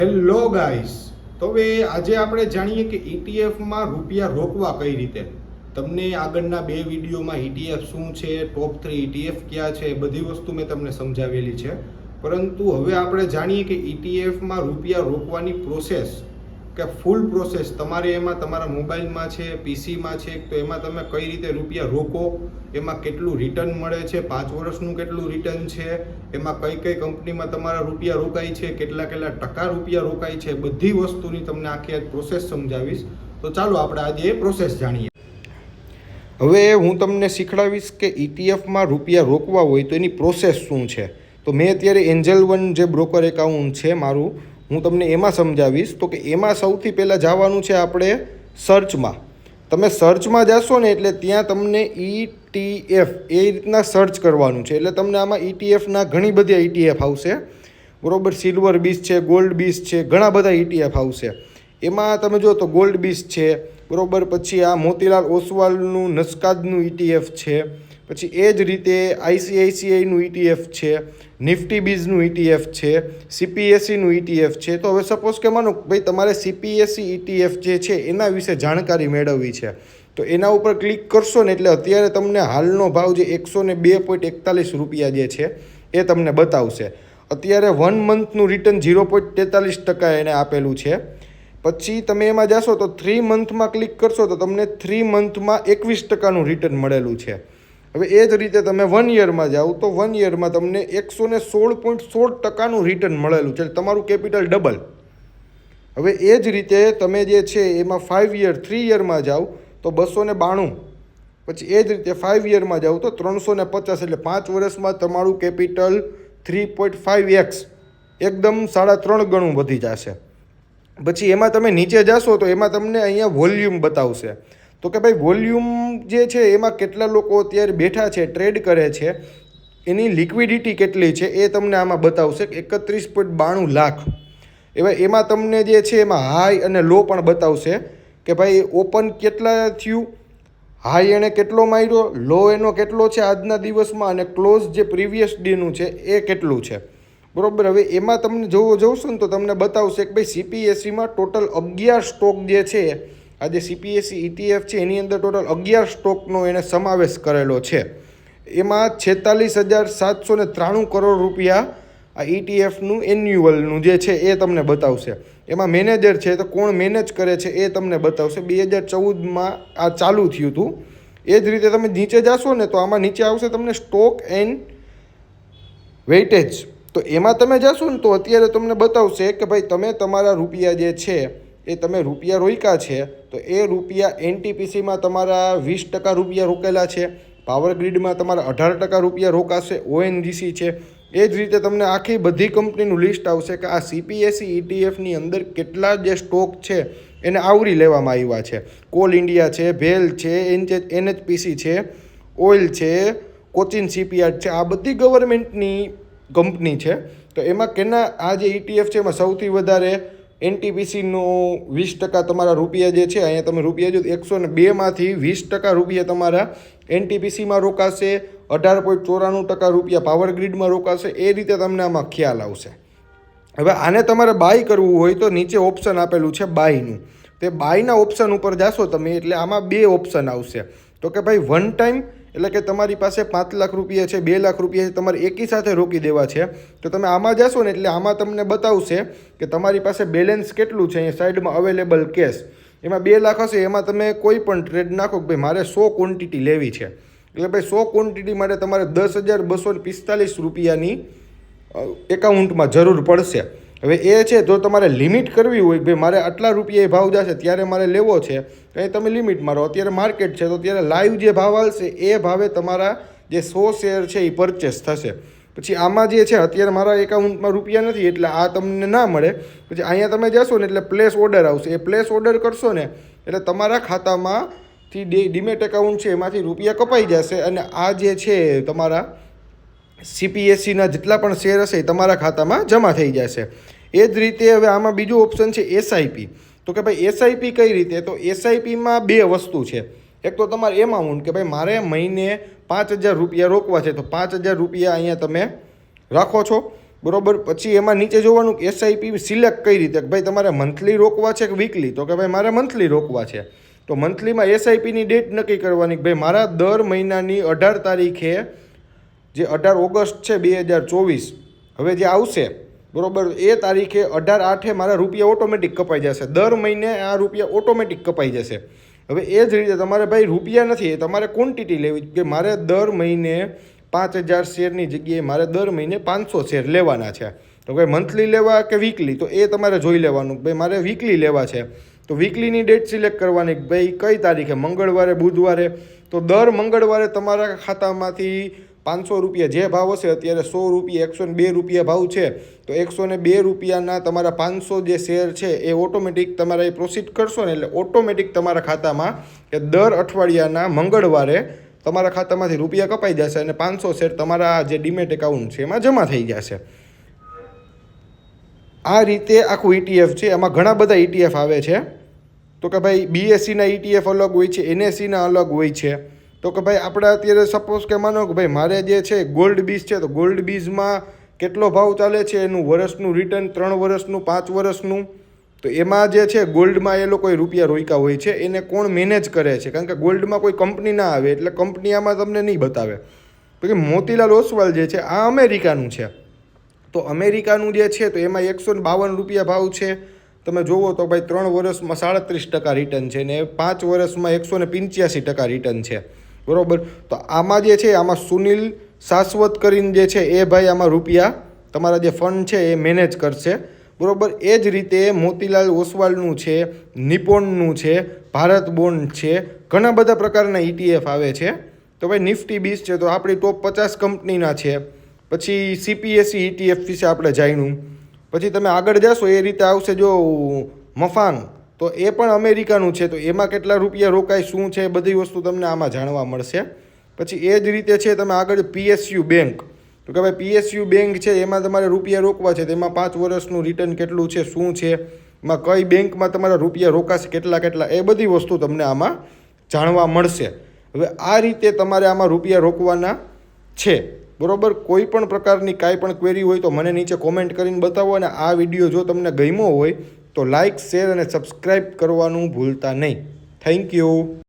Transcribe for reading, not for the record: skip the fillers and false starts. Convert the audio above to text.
Hello guys, તો હવે આજે આપણે જાણીએ કે ઈટીએફમાં રૂપિયા રોકવા કઈ રીતે. તમને આગળના બે વિડીયોમાં ઈટીએફ શું છે, ટોપ 3 ઈટીએફ ક્યાં છે, બધી વસ્તુ મેં તમને સમજાવેલી છે. પરંતુ હવે આપણે જાણીએ કે ઈટીએફમાં રૂપિયા રોકવાની પ્રોસેસ કે ફૂલ પ્રોસેસ તમારે એમાં તમારા મોબાઈલમાં છે, પીસીમાં છે, તો એમાં તમે કઈ રીતે રૂપિયા રોકો, એમાં કેટલું રિટર્ન મળે છે, 5 વર્ષનું કેટલું રિટર્ન છે, એમાં કઈ કઈ કંપનીમાં તમારા રૂપિયા રોકાય છે, કેટલા કેટલા ટકા રૂપિયા રોકાય છે, બધી વસ્તુની તમને આખી આ પ્રોસેસ સમજાવીશ. તો ચાલો આપણે આજે એ પ્રોસેસ જાણીએ. હવે હું તમને શીખડાવીશ કે ઈટીએફમાં રૂપિયા રોકવા હોય તો એની પ્રોસેસ શું છે. તો મેં અત્યારે એન્જલ વન જે બ્રોકર એકાઉન્ટ છે મારું, હું તમને એમાં સમજાવીશ. તો કે એમાં સૌથી પહેલાં જવાનું છે આપણે સર્ચમાં. તમે સર્ચમાં જશો ને એટલે ત્યાં તમને ઈટીએફ એ રીતના સર્ચ કરવાનું છે. એટલે તમને આમાં ઈટીએફના ઘણી બધી ઈટીએફ આવશે, બરાબર. સિલ્વર બીસ છે, ગોલ્ડ બીસ છે, ઘણા બધા ઈટીએફ આવશે. એમાં તમે જો તો ગોલ્ડ બીસ છે, બરાબર. પછી આ મોતીલાલ ઓસવાલનું નસ્કાદનું ઈટીએફ છે. પછી એ જ રીતે આઈસીઆઈસીઆઈનું ઈટીએફ છે, નિફ્ટી બીઝનું ઈટીએફ છે, સીપીએસસીનું ઈટીએફ છે. તો હવે સપોઝ કે માનો ભાઈ તમારે સીપીએસસી ઈટીએફ જે છે એના વિશે જાણકારી મેળવવી છે, તો એના ઉપર ક્લિક કરશો ને એટલે અત્યારે તમને હાલનો ભાવ જે 102.41 રૂપિયા જે છે એ તમને બતાવશે. અત્યારે 1 મંથનું રિટર્ન 0.43% એને આપેલું છે. પછી તમે એમાં જશો તો 3 મંથમાં ક્લિક કરશો તો તમને 3 મંથમાં 21%નું રિટર્ન મળેલું છે. હવે એ જ રીતે તમે 1 યરમાં જાઓ તો 1 યરમાં તમને 116.16%નું રિટર્ન મળેલું છે, તમારું કેપિટલ ડબલ. હવે એ જ રીતે તમે જે છે એમાં 3 યરમાં જાઓ તો 292. પછી એ જ રીતે 5 યરમાં જાઓ તો 350. એટલે 5 વર્ષમાં તમારું કેપિટલ 3.5x એકદમ 3.5 ગણું વધી જશે. પછી એમાં તમે નીચે જશો તો એમાં તમને અહીંયા વોલ્યુમ બતાવશે. તો કે ભાઈ વોલ્યુમ જે છે એમાં કેટલા લોકો અત્યારે બેઠા છે, ટ્રેડ કરે છે, એની લિક્વિડિટી કેટલી છે એ તમને આમાં બતાવશે. 31.92 લાખ. એમાં તમને જે છે એમાં હાઈ અને લો પણ બતાવશે કે ભાઈ ઓપન કેટલા થયું, હાઈ એણે કેટલો માર્યો, લો એનો કેટલો છે આજના દિવસમાં, અને ક્લોઝ જે પ્રીવિયસ ડેનું છે એ કેટલું છે, બરાબર. હવે એમાં તમને જોશો ને તો તમને બતાવશે કે ભાઈ સીપીએસસીમાં ટોટલ 11 સ્ટોક જે છે, આ જે સીપીએસસી ઈટીએફ છે એની અંદર ટોટલ 11 સ્ટોકનો એને સમાવેશ કરેલો છે. એમાં 46,793 કરોડ રૂપિયા આ ઈટીએફનું એન્યુઅલનું જે છે એ તમને બતાવશે. એમાં મેનેજર છે તો કોણ મેનેજ કરે છે એ તમને બતાવશે. 2014માં આ ચાલુ થયું હતું. એ જ રીતે તમે નીચે જશો ને તો આમાં નીચે આવશે તમને સ્ટોક એન્ડ વેઇટેજ. તો એમાં તમે જશો ને તો અત્યારે તમને બતાવશે કે ભાઈ તમે તમારા રૂપિયા જે છે એ તમે રૂપિયા રોક્યા છે તો એ રૂપિયા એનટીપીસીમાં તમારા 20% રૂપિયા રોકેલા છે, પાવર ગ્રીડમાં તમારા 18% રૂપિયા રોકાશે, ઓએનજીસી છે. એ જ રીતે તમને આખી બધી કંપનીનું લિસ્ટ આવશે કે આ સીપીએસસી ઈટીએફની અંદર કેટલા જે સ્ટોક છે એને આવરી લેવામાં આવ્યા છે. કોલ ઇન્ડિયા છે, ભેલ છે, એનએચપીસી છે, ઓઇલ છે, કોચિન શિપયાર્ડ છે, આ બધી ગવર્મેન્ટની કંપની છે. તો એમાં કેના આ જે ઈટીએફ છે એમાં સૌથી વધારે એનટીપીસીનો 20% તમારા રૂપિયા જે છે, અહીંયા તમે રૂપિયા જો 102માંથી 20% રૂપિયા તમારા એનટીપીસીમાં રોકાશે, 18.94% રૂપિયા પાવર ગ્રીડમાં રોકાશે. એ રીતે તમને આમાં ખ્યાલ આવશે. હવે આને તમારે બાય કરવું હોય તો નીચે ઓપ્શન આપેલું છે બાયનું. તે બાયના ઓપ્શન ઉપર જાશો તમે એટલે આમાં 2 ઓપ્શન આવશે. તો કે ભાઈ વન ટાઈમ એટલે કે તમારી પાસે 5 લાખ રૂપિયા છે, 2 લાખ રૂપિયા છે, તમારે એકી સાથે રોકી દેવા છે. તો તમે આમાં જશો ને એટલે આમાં તમને બતાવશે કે તમારી પાસે બેલેન્સ કેટલું છે. અહીંયા સાઈડમાં અવેલેબલ કેશ એમાં 2 લાખ હશે. એમાં તમે કોઈ પણ ટ્રેડ નાખો કે ભાઈ મારે 100 ક્વોન્ટિટી લેવી છે, એટલે ભાઈ 100 ક્વોન્ટિટી માટે તમારે 10,245 રૂપિયાની એકાઉન્ટમાં જરૂર પડશે. હવે એ છે જો તમારે લિમિટ કરવી હોય ભાઈ મારે આટલા રૂપિયા ભાવ જશે ત્યારે મારે લેવો છે, કંઈ તમે લિમિટ મારો. અત્યારે માર્કેટ છે તો અત્યારે લાઈવ જે ભાવ આવશે એ ભાવે તમારા જે 100 શેર છે એ પરચેસ થશે. પછી આમાં જે છે અત્યારે મારા એકાઉન્ટમાં રૂપિયા નથી એટલે આ તમને ના મળે. પછી અહીંયા તમે જશો ને એટલે પ્લેસ ઓર્ડર આવશે. એ પ્લેસ ઓર્ડર કરશો ને એટલે તમારા ખાતામાંથી ડીમેટ એકાઉન્ટ છે એમાંથી રૂપિયા કપાઈ જશે અને આ જે છે તમારા સીપીએસસીના જેટલા પણ શેર હશે એ તમારા ખાતામાં જમા થઈ જશે. એ જ રીતે હવે આમાં બીજું ઓપ્શન છે એસઆઈપી. તો કે ભાઈ એસઆઈપી કઈ રીતે, તો એસઆઈપીમાં 2 વસ્તુ છે. એક તો તમારે એમાઉન્ટ કે ભાઈ મારે મહિને 5,000 રૂપિયા રોકવા છે તો 5,000 રૂપિયા અહીંયા તમે રાખો છો. બરોબર. પછી એમાં નીચે જોવાનું કે એસઆઈપી સિલેક્ટ કઈ રીતે, કે ભાઈ તમારે મંથલી રોકવા છે કે વીકલી, તો કે ભાઈ મારે મંથલી રોકવા છે. તો મંથલીમાં એસઆઈપીની ડેટ નક્કી કરવાની કે ભાઈ મારા દર મહિનાની 18 તારીખે, જે 18 ઓગસ્ટ છે 2024 હવે જે આવશે, બરોબર, એ તારીખે 18/8 મારા રૂપિયા ઓટોમેટિક કપાઈ જશે. દર મહિને આ રૂપિયા ઓટોમેટિક કપાઈ જશે. હવે એ જ રીતે તમારે ભાઈ રૂપિયા નથી, તમારે ક્વોન્ટિટી લેવી કે મારે દર મહિને 5000 શેરની જગ્યાએ મારે દર મહિને 500 શેર લેવાના છે. તો ભાઈ મંથલી લેવા કે વીકલી, તો એ તમારે જોઈ લેવાનું કે ભાઈ મારે વીકલી લેવા છે. તો વીકલીની ડેટ સિલેક્ટ કરવાની કે ભાઈ કઈ તારીખે, મંગળવારે, બુધવારે. તો દર મંગળવારે તમારા ખાતામાંથી 500 રૂપિયા જે ભાવ હશે, અત્યારે 100 રૂપિયા 102 રૂપિયા ભાવ છે, તો 102 રૂપિયાના તમારા 500 જે શેર છે એ ઓટોમેટિક તમારા એ પ્રોસીડ કરશો ને એટલે ઓટોમેટિક તમારા ખાતામાં કે દર અઠવાડિયાના મંગળવારે તમારા ખાતામાંથી રૂપિયા કપાઈ જશે અને 500 શેર તમારા જે ડીમેટ એકાઉન્ટ છે એમાં જમા થઈ જશે. આ રીતે આખું ETF છે. એમાં ઘણા બધા ETF આવે છે. તો કે ભાઈ BSEના ETF અલગ હોય છે, NSEના અલગ હોય છે. તો કે ભાઈ આપણે અત્યારે સપોઝ કે માનો કે ભાઈ મારે જે છે ગોલ્ડ બીઝ છે, તો ગોલ્ડ બીઝમાં કેટલો ભાવ ચાલે છે, એનું વર્ષનું રિટર્ન, 3 વર્ષનું, 5 વર્ષનું. તો એમાં જે છે ગોલ્ડમાં એ લોકોએ રૂપિયા રોક્યા હોય છે, એને કોણ મેનેજ કરે છે, કારણ કે ગોલ્ડમાં કોઈ કંપની ના આવે એટલે કંપની આમાં તમને નહીં બતાવે. તો કે મોતીલાલ ઓસવાલ જે છે આ અમેરિકાનું છે. તો અમેરિકાનું જે છે તો એમાં 152 રૂપિયા ભાવ છે. તમે જુઓ તો ભાઈ 3 વર્ષમાં 37% રિટર્ન છે ને 5 વર્ષમાં 185% રિટર્ન છે, બરાબર. તો આમાં જે છે આમાં સુનિલ શાશ્વત કરીને જે છે એ ભાઈ આમાં રૂપિયા તમારા જે ફંડ છે એ મેનેજ કરશે, બરાબર. એ જ રીતે મોતીલાલ ઓસવાલનું છે, નિપોનનું છે, ભારત બોન્ડ છે, ઘણા બધા પ્રકારના ETF આવે છે. તો ભાઈ નિફ્ટી 20 છે તો આપણી ટોપ 50 કંપનીના છે. પછી CPSE ETF વિશે આપણે જાણ્યું. પછી તમે આગળ જશો એ રીતે આવશે જો મફાંગ, તો એ પણ અમેરિકાનું છે. તો એમાં કેટલા રૂપિયા રોકાય, શું છે, બધી વસ્તુ તમને આમાં જાણવા મળશે. પછી એ જ રીતે છે તમે આગળ PSU બેંક, તો કે ભાઈ PSU બેંક છે એમાં તમારે રૂપિયા રોકવા છે, તેમાં 5 વર્ષનું રિટર્ન કેટલું છે, શું છે, એમાં કઈ બેંકમાં તમારા રૂપિયા રોકાશે કેટલા, એ બધી વસ્તુ તમને આમાં જાણવા મળશે. હવે આ રીતે તમારે આમાં રૂપિયા રોકવાના છે, બરોબર. કોઈ પણ પ્રકારની કાંઈ પણ ક્વેરી હોય તો મને નીચે કોમેન્ટ કરીને બતાવો. અને આ વિડીયો જો તમને ગમ્યો હોય તો લાઇક, શેર અને સબસ્ક્રાઈબ કરવાનું ભૂલતા નહીં. Thank you.